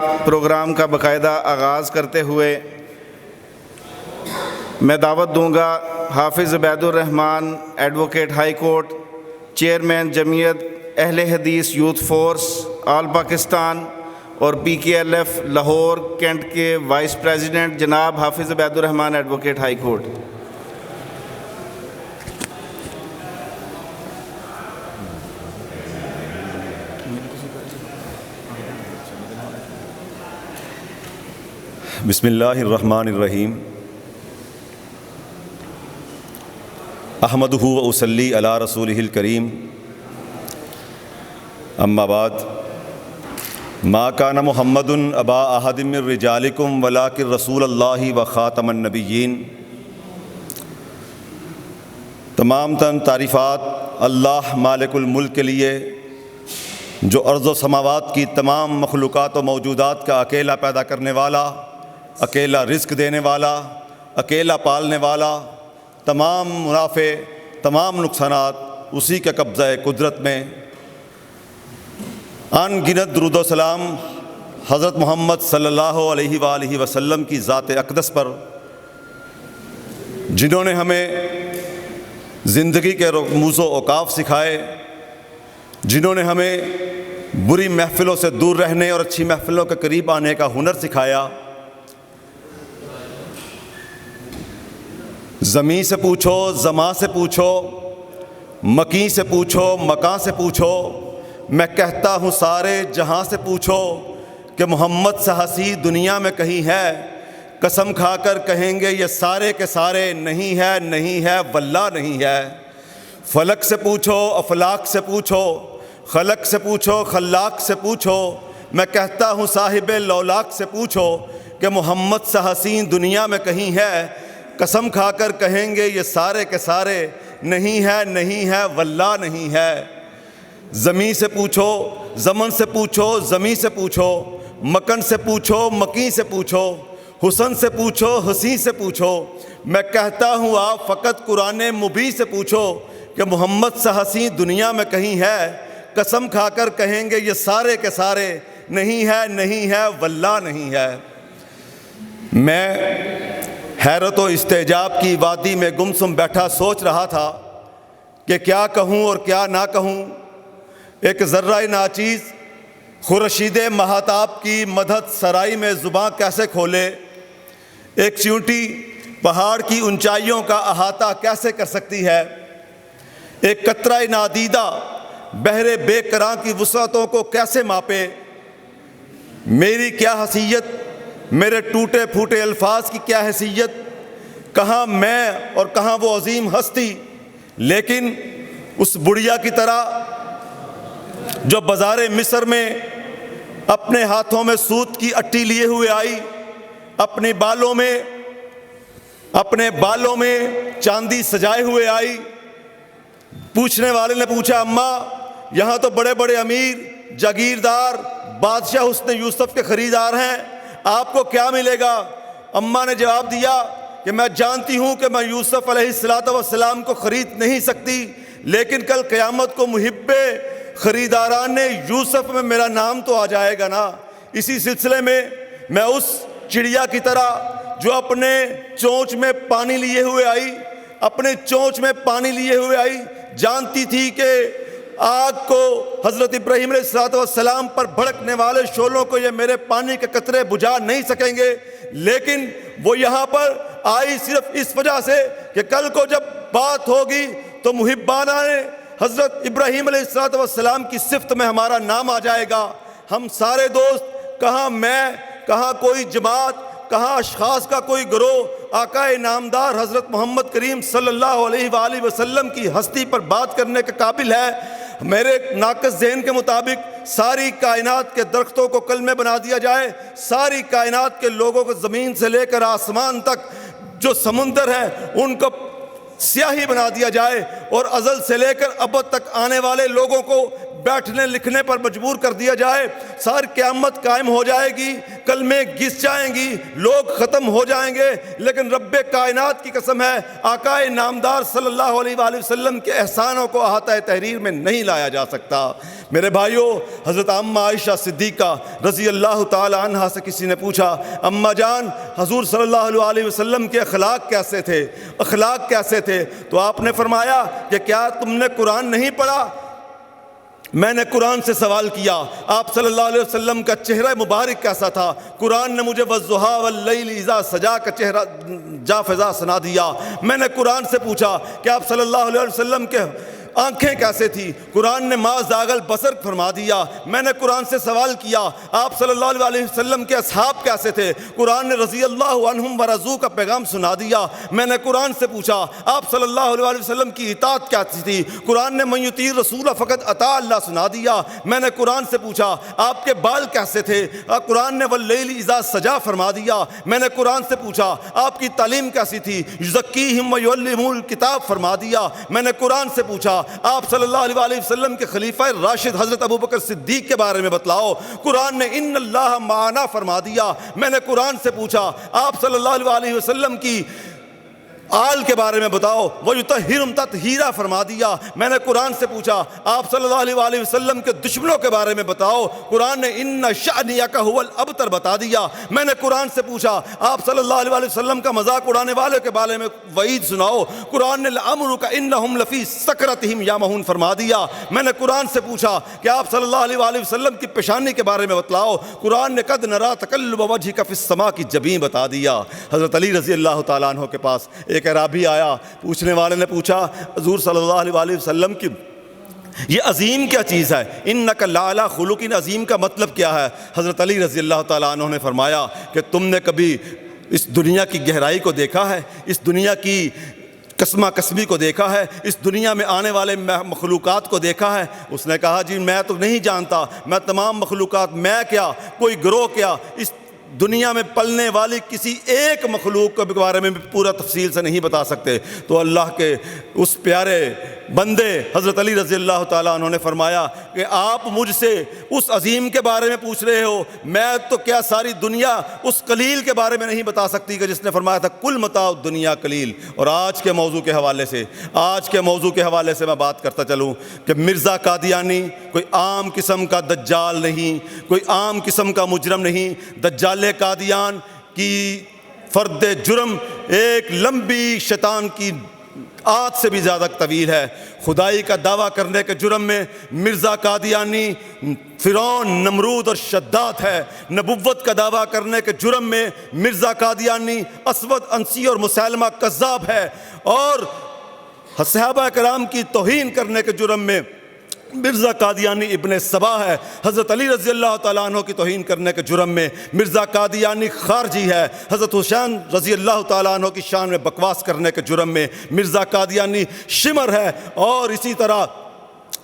Programme کا باقاعدہ آغاز کرتے ہوئے میں دعوت دوں گا حافظ عبید الرحمن ایڈوکیٹ ہائی کورٹ، چیئرمین جمعیت اہل حدیث یوتھ فورس آل پاکستان اور PKLF لاہور کینٹ کے وائس پریزیڈنٹ جناب حافظ عبید الرحمن ایڈوکیٹ ہائی کورٹ۔ بسم اللہ الرحمن الرحیم۔ احمدہ و اصلی علی رسولہ الکریم، اما بعد، ما کان محمد ابا احد من رجالکم ولکن رسول اللہ و خاتم النبیین۔ تمام تعریفات اللہ مالک الملک کے لیے، جو ارض و سماوات کی تمام مخلوقات و موجودات کا اکیلا پیدا کرنے والا، اکیلا رزق دینے والا، اکیلا پالنے والا، تمام منافع، تمام نقصانات اسی کے قبضہ قدرت میں۔ ان گنت درود و سلام حضرت محمد صلی اللہ علیہ وآلہ وسلم کی ذات اقدس پر، جنہوں نے ہمیں زندگی کے رموز و اوقاف سکھائے، جنہوں نے ہمیں بری محفلوں سے دور رہنے اور اچھی محفلوں کے قریب آنے کا ہنر سکھایا۔ زمین سے پوچھو، زماں سے پوچھو، مکیں سے پوچھو، مکاں سے پوچھو، میں کہتا ہوں سارے جہاں سے پوچھو کہ محمد سے ہنسی دنیا میں کہیں ہے، قسم کھا کر کہیں گے یہ سارے کے سارے نہیں ہے، نہیں ہے، واللہ نہیں ہے۔ فلک سے پوچھو، افلاک سے پوچھو، خلق سے پوچھو، خلاق سے پوچھو، میں کہتا ہوں صاحب لولاک سے پوچھو کہ محمد سے ہنسی دنیا میں کہیں ہے، قسم کھا کر کہیں گے یہ سارے کے سارے نہیں ہے، نہیں ہے، واللہ نہیں ہے۔ زمین سے پوچھو، زمن سے پوچھو، زمین سے پوچھو، مکن سے پوچھو، مکیں سے پوچھو، حسن سے پوچھو، حسین سے پوچھو، میں کہتا ہوں آپ فقط قرآن مبین سے پوچھو کہ محمد سے ہنسی دنیا میں کہیں ہے، قسم کھا کر کہیں گے یہ سارے کے سارے نہیں ہے، نہیں ہے، واللہ نہیں ہے۔ میں حیرت و استعجاب کی وادی میں گمسم بیٹھا سوچ رہا تھا کہ کیا کہوں اور کیا نہ کہوں۔ ایک ذرہ ناچیز خورشید مہتاب کی مدحت سرائی میں زباں کیسے کھولے، ایک چیونٹی پہاڑ کی اونچائیوں کا احاطہ کیسے کر سکتی ہے، ایک قطرہ نادیدہ بحر بے کراں کی وسعتوں کو کیسے ماپے۔ میری کیا حیثیت، میرے ٹوٹے پھوٹے الفاظ کی کیا حیثیت، کہاں میں اور کہاں وہ عظیم ہستی، لیکن اس بڑھیا کی طرح جو بازار مصر میں اپنے ہاتھوں میں سوت کی اٹی لیے ہوئے آئی، اپنے بالوں میں چاندی سجائے ہوئے آئی۔ پوچھنے والے نے پوچھا، اماں یہاں تو بڑے بڑے امیر، جاگیردار، بادشاہ حسن یوسف کے خریدار ہیں، آپ کو کیا ملے گا؟ اماں نے جواب دیا کہ میں جانتی ہوں کہ میں یوسف علیہ السلام کو خرید نہیں سکتی، لیکن کل قیامت کو محب خریداران نے یوسف میں میرا نام تو آ جائے گا نا۔ اسی سلسلے میں میں اس چڑیا کی طرح جو اپنے چونچ میں پانی لیے ہوئے آئی، جانتی تھی کہ آگ کو حضرت ابراہیم علیہ السلام پر بھڑکنے والے شعلوں کو یہ میرے پانی کے قطرے بجھا نہیں سکیں گے، لیکن وہ یہاں پر آئی صرف اس وجہ سے کہ کل کو جب بات ہوگی تو محبانہ نے حضرت ابراہیم علیہ السلام کی صفت میں ہمارا نام آ جائے گا۔ ہم سارے دوست، کہاں میں، کہاں کوئی جماعت، کہاں اشخاص کا کوئی گروہ آقا نامدار حضرت محمد کریم صلی اللہ علیہ وآلہ وسلم کی ہستی پر بات کرنے کے قابل ہے۔ میرے ناقص ذہن کے مطابق ساری کائنات کے درختوں کو کلمے بنا دیا جائے، ساری کائنات کے لوگوں کو زمین سے لے کر آسمان تک جو سمندر ہے ان کو سیاہی بنا دیا جائے، اور ازل سے لے کر ابد تک آنے والے لوگوں کو بیٹھنے لکھنے پر مجبور کر دیا جائے، ساری قیامت قائم ہو جائے گی، کلمیں گھس جائیں گی، لوگ ختم ہو جائیں گے، لیکن رب کائنات کی قسم ہے آقا نامدار صلی اللہ علیہ وآلہ وسلم کے احسانوں کو احاطہ تحریر میں نہیں لایا جا سکتا۔ میرے بھائیوں، حضرت اماں عائشہ صدیقہ رضی اللہ تعالی عنہا سے کسی نے پوچھا، اماں جان حضور صلی اللہ علیہ وآلہ وسلم کے اخلاق کیسے تھے، اخلاق کیسے تھے؟ تو آپ نے فرمایا کہ کیا تم نے قرآن نہیں پڑھا؟ میں نے قرآن سے سوال کیا آپ صلی اللہ علیہ وسلم کا چہرہ مبارک کیسا تھا؟ قرآن نے مجھے والضحیٰ واللیل اذا سجا کا چہرہ جا فضا سنا دیا۔ میں نے قرآن سے پوچھا کہ آپ صلی اللہ علیہ وسلم کے آنکھیں کیسے تھی؟ قرآن نے ما زاغ البصر فرما دیا۔ میں نے قرآن سے سوال کیا آپ صلی اللہ علیہ وسلم کے اصحاب کیسے تھے؟ قرآن نے رضی اللہ عنہم ورضوا کا پیغام سنا دیا۔ میں نے قرآن سے پوچھا آپ صلی اللہ علیہ وسلم کی اطاعت کیسی تھی؟ قرآن نے من یطیع الرسول فقد اطاع اللہ سنا دیا۔ میں نے قرآن سے پوچھا آپ کے بال کیسے تھے؟ قرآن نے واللیل اذا سجا فرما دیا۔ میں نے قرآن سے پوچھا آپ کی تعلیم کیسی تھی؟ یزکیہم ویعلمہم الکتاب فرما دیا۔ میں نے قرآن سے پوچھا آپ صلی اللہ علیہ وآلہ وسلم کے خلیفہ راشد حضرت ابوبکر صدیق کے بارے میں بتلاؤ۔ قرآن نے ان اللہ معنا فرما دیا۔ میں نے قرآن سے پوچھا آپ صلی اللہ علیہ وآلہ وسلم کی آل کے بارے میں بتاؤ، وَيُطَهِّرُهُمْ تَطْهِيرًا فرما دیا۔ میں نے قرآن سے پوچھا آپ صلی اللہ علیہ وآلہ وسلم کے دشمنوں کے بارے میں بتاؤ۔ قرآن نے إِنَّ شَأْنِيَكَ هُوَ الْأَبْتَرُ بتا دیا۔ میں نے قرآن سے پوچھا آپ صلی اللہ علیہ وآلہ وسلم کا مذاق اڑانے والے کے بارے میں وعید سناؤ۔ قرآن نے لَعَمْرُكَ إِنَّهُمْ لَفِي سَكْرَتِهِمْ يَعْمَهُونَ فرما دیا۔ میں نے قرآن سے پوچھا کہ آپ صلی اللہ علیہ وآلہ وسلم کی پیشانی کے بارے میں بتلاؤ۔ قرآن نے قَدْ نَرَىٰ تَقَلُّبَ وَجْهِكَ فِي السَّمَاءِ کی جبیں بتا دیا۔ حضرت علی رضی اللہ تعالیٰ عنہ کے پاس ایک اعرابی آیا، پوچھنے والے نے پوچھا حضور صلی اللہ علیہ وآلہ وسلم کی یہ عظیم کیا چیز ہے؟ انک لعلی خلق عظیم کا مطلب کیا ہے؟ حضرت علی رضی اللہ تعالیٰ عنہ نے فرمایا کہ تم نے کبھی اس دنیا کی گہرائی کو دیکھا ہے؟ اس دنیا کی قسمہ قسمی کو دیکھا ہے؟ اس دنیا میں آنے والے مخلوقات کو دیکھا ہے؟ اس نے کہا جی میں تو نہیں جانتا، میں تمام مخلوقات، میں کیا کوئی گروہ کیا، اس دنیا میں پلنے والی کسی ایک مخلوق کے بارے میں بھی پورا تفصیل سے نہیں بتا سکتے۔ تو اللہ کے اس پیارے بندے حضرت علی رضی اللہ تعالیٰ عنہ نے فرمایا کہ آپ مجھ سے اس عظیم کے بارے میں پوچھ رہے ہو، میں تو کیا ساری دنیا اس قلیل کے بارے میں نہیں بتا سکتی کہ جس نے فرمایا تھا کل متاع الدنیا قلیل۔ اور آج کے موضوع کے حوالے سے میں بات کرتا چلوں کہ مرزا قادیانی کوئی عام قسم کا دجال نہیں، کوئی عام قسم کا مجرم نہیں۔ دجال قادیان کی فرد جرم ایک لمبی شیطان کی آت سے بھی زیادہ طویل ہے۔ خدائی کا دعویٰ کرنے کے جرم میں مرزا قادیانی فرعون، نمرود اور شداد ہے۔ نبوت کا دعویٰ کرنے کے جرم میں مرزا قادیانی اسود انسی اور مسیلمہ کذاب ہے، اور صحابہ کرام کی توہین کرنے کے جرم میں مرزا قادیانی ابن سبا ہے۔ حضرت علی رضی اللہ تعالیٰ عنہ کی توہین کرنے کے جرم میں مرزا قادیانی خارجی ہے۔ حضرت حسین رضی اللہ تعالیٰ عنہ کی شان میں بکواس کرنے کے جرم میں مرزا قادیانی شمر ہے، اور اسی طرح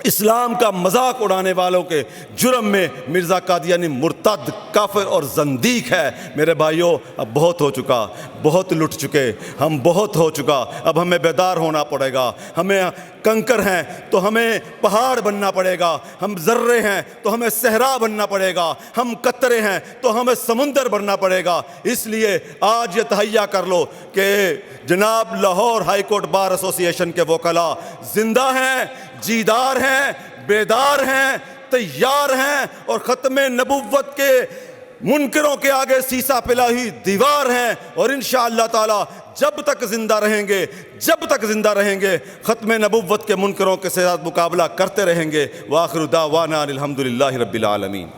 اسلام کا مذاق اڑانے والوں کے جرم میں مرزا قادیانی مرتد، کافر اور زندیق ہے۔ میرے بھائیوں، اب بہت ہو چکا، بہت لٹ چکے ہم، بہت ہو چکا، اب ہمیں بیدار ہونا پڑے گا۔ ہمیں کنکر ہیں تو ہمیں پہاڑ بننا پڑے گا، ہم ذرے ہیں تو ہمیں صحرا بننا پڑے گا، ہم قطرے ہیں تو ہمیں سمندر بننا پڑے گا۔ اس لیے آج یہ تہیہ کر لو کہ جناب لاہور ہائی کورٹ بار ایسوسی ایشن کے وکلاء زندہ ہیں، جیدار ہیں، بیدار ہیں، تیار ہیں، اور ختم نبوت کے منکروں کے آگے سیسا پلاہی دیوار ہیں، اور انشاءاللہ تعالی جب تک زندہ رہیں گے ختم نبوت کے منکروں کے ساتھ مقابلہ کرتے رہیں گے۔ وآخر دعوانا الحمدللہ رب العالمین۔